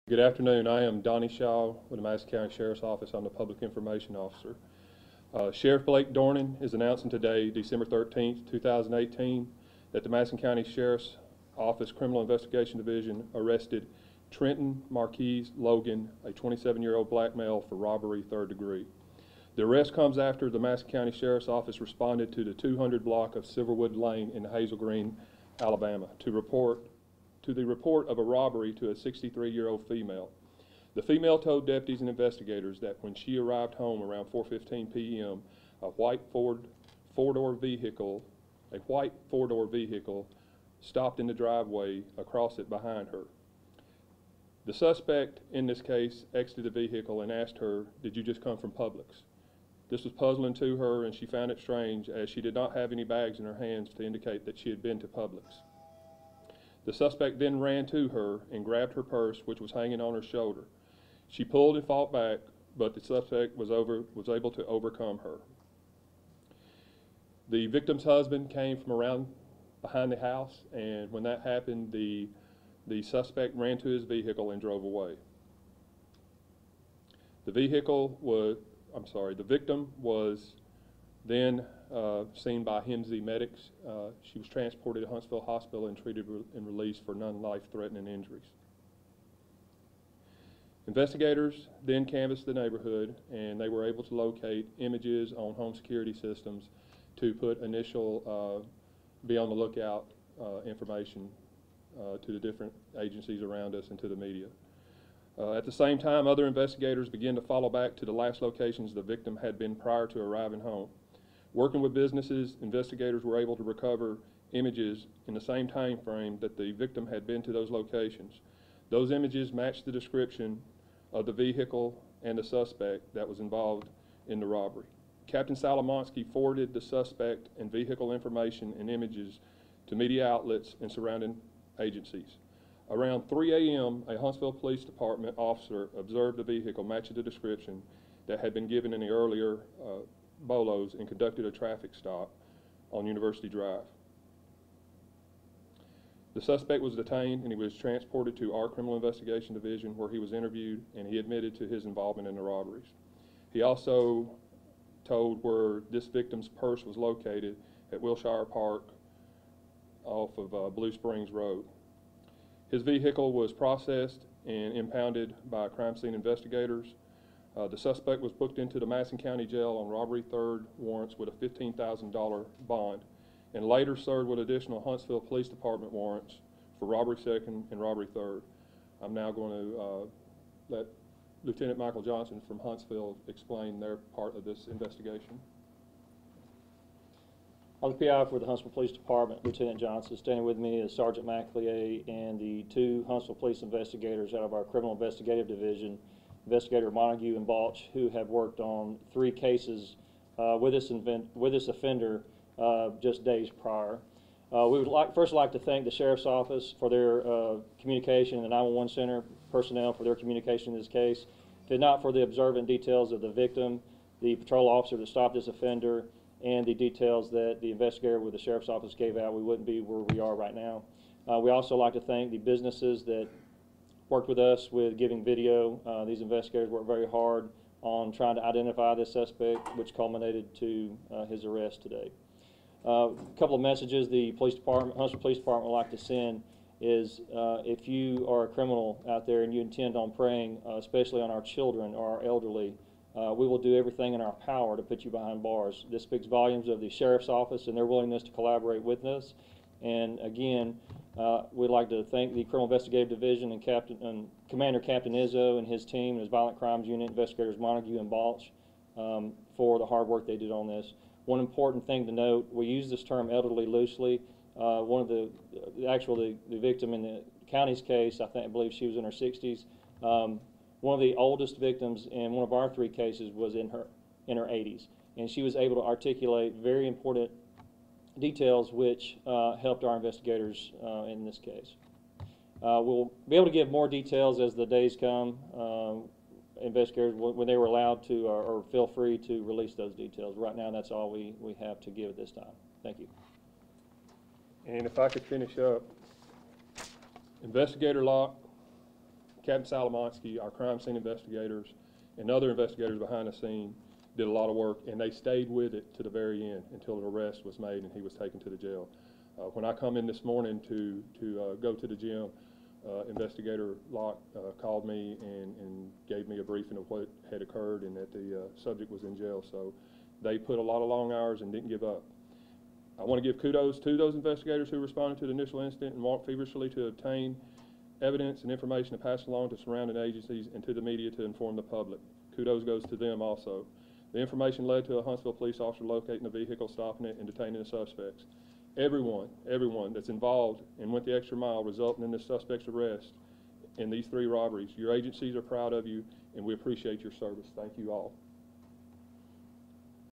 Good afternoon. I am Donny Shaw with the Madison County Sheriff's Office. I'm the Public Information Officer. Sheriff Blake Dornan is announcing today, December 13th, 2018, that the Madison County Sheriff's Office Criminal Investigation Division arrested Trenton Logan, a 27-year-old black male, for robbery 3rd degree. The arrest comes after the Madison County Sheriff's Office responded to the 200 block of Silverwood Lane in Hazel Green, Alabama, to the report of a robbery to a 63-year-old female. The female told deputies and investigators that when she arrived home around 4:15 p.m., a white four-door vehicle stopped in the driveway across it behind her. The suspect in this case exited the vehicle and asked her, "Did you just come from Publix?" This was puzzling to her, and she found it strange as she did not have any bags in her hands to indicate that she had been to Publix. The suspect then ran to her and grabbed her purse, which was hanging on her shoulder. She pulled and fought back, but the suspect was able to overcome her. The victim's husband came from around behind the house, and when that happened, the suspect ran to his vehicle and drove away. The victim was then seen by HMZ medics. She was transported to Huntsville Hospital and treated and released for non-life-threatening injuries. Investigators then canvassed the neighborhood, and they were able to locate images on home security systems to put initial be on the lookout information to the different agencies around us and to the media. At the same time, other investigators began to follow back to the last locations the victim had been prior to arriving home. Working with businesses, investigators were able to recover images in the same time frame that the victim had been to those locations. Those images matched the description of the vehicle and the suspect that was involved in the robbery. Captain Salamonski forwarded the suspect and vehicle information and images to media outlets and surrounding agencies. Around 3 a.m., a Huntsville Police Department officer observed the vehicle matching the description that had been given in the earlier bolos and conducted a traffic stop on University Drive. The suspect was detained and he was transported to our Criminal Investigation Division, where he was interviewed, and he admitted to his involvement in the robberies. He also told where this victim's purse was located at Wilshire Park off of Blue Springs Road. His vehicle was processed and impounded by crime scene investigators. The suspect was booked into the Madison County Jail on robbery 3rd warrants with a $15,000 bond, and later served with additional Huntsville Police Department warrants for robbery 2nd and robbery 3rd. I'm now going to let Lieutenant Michael Johnson from Huntsville explain their part of this investigation. I'm the PI for the Huntsville Police Department, Lieutenant Johnson. Standing with me is Sergeant McLeay and the 2 Huntsville Police investigators out of our Criminal Investigative Division, Investigator Montague and Balch, who have worked on 3 cases with this offender just days prior. We would first like to thank the Sheriff's Office for their communication and the 911 Center personnel for their communication in this case. If it not for the observant details of the victim, the patrol officer that stopped this offender, and the details that the investigator with the Sheriff's Office gave out, we wouldn't be where we are right now. We also like to thank the businesses that worked with us with giving video. These investigators worked very hard on trying to identify this suspect, which culminated to his arrest today. A couple of messages the police department, Huntsville Police Department, would like to send is if you are a criminal out there and you intend on preying, especially on our children or our elderly, we will do everything in our power to put you behind bars. This speaks volumes of the Sheriff's Office and their willingness to collaborate with us. And again, we'd like to thank the Criminal Investigative Division and Commander Captain Izzo and his team and his Violent Crimes Unit, investigators Montague and Balch, for the hard work they did on this. One important thing to note, we use this term elderly loosely. One of the victim in the county's case, I believe she was in her 60s. One of the oldest victims in one of our 3 cases was in her 80s, and she was able to articulate very important details which helped our investigators in this case. We'll be able to give more details as the days come. Investigators, when they were allowed to or feel free to release those details. Right now, that's all we have to give at this time. Thank you. And if I could finish up, Investigator Locke, Captain Salomonsky, our crime scene investigators, and other investigators behind the scene did a lot of work, and they stayed with it to the very end until an arrest was made and he was taken to the jail. When I come in this morning to go to the gym, Investigator Locke called me and gave me a briefing of what had occurred and that the subject was in jail. So they put a lot of long hours and didn't give up. I want to give kudos to those investigators who responded to the initial incident and worked feverishly to obtain evidence and information to pass along to surrounding agencies and to the media to inform the public. Kudos goes to them also. The information led to a Huntsville police officer locating the vehicle, stopping it, and detaining the suspects. Everyone that's involved and went the extra mile resulting in this suspect's arrest in these 3 robberies. Your agencies are proud of you, and we appreciate your service. Thank you all.